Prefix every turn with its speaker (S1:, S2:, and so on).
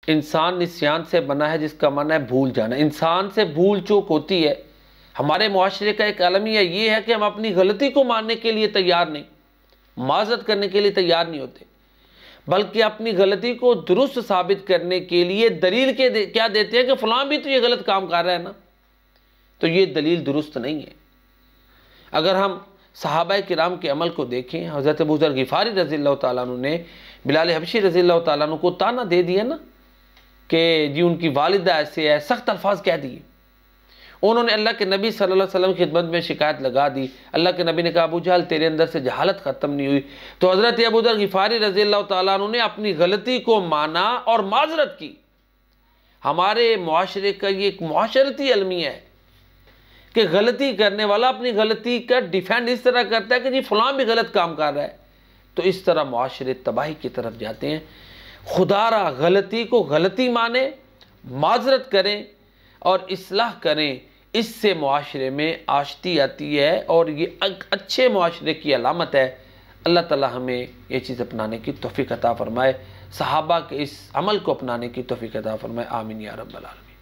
S1: इंसान निस्यान से बना है, जिसका माना है भूल जाना। इंसान से भूल चूक होती है। हमारे मुआशरे का एक अलमिया ये है कि हम अपनी गलती को मानने के लिए तैयार नहीं, माजरत करने के लिए तैयार नहीं होते, बल्कि अपनी गलती को दुरुस्त साबित करने के लिए दलील क्या देते हैं कि फ़लाँ भी तो ये गलत काम कर रहा है ना, तो ये दलील दुरुस्त नहीं है। अगर हम सहाबा किराम के अमल को देखें, हज़रत अबू ज़र ग़िफ़ारी रज़ियल्लाहु ताला अन्हु ने बिलाल हबशी रज़ियल्लाहु ताला अन्हु को ताना दे दिया ना कि जी उनकी वालिदा ऐसे है, सख्त अल्फाज कह दिए। उन्होंने अल्लाह के नबी सल्लल्लाहु अलैहि वसल्लम की खिदमत में शिकायत लगा दी। अल्लाह के नबी ने कहा, अबू जहल तेरे अंदर से जहालत ख़त्म नहीं हुई। तो हज़रत अबू ज़र ग़िफ़ारी रज़ियल्लाहु ताला अन्हु ने अपनी गलती को माना और माजरत की। हमारे मुआशरे का ये एक मुआशरती अलमिया है कि गलती करने वाला अपनी गलती का डिफेंड इस तरह करता है कि जी फ़लाँ भी गलत काम कर रहा है, तो इस तरह मुआशरे तबाही की तरफ जाते हैं। खुदारा गलती को गलती माने, माजरत करें और इस्लाह करें, इससे मुआशरे में आशती आती है और ये अच्छे मुआशरे की अलामत है। अल्लाह ताला हमें ये चीज़ अपनाने की तौफीक अता फ़रमाए, सहाबा के इस अमल को अपनाने की तौफीक अता फ़रमाए। आमीन या रब्बल आलमीन।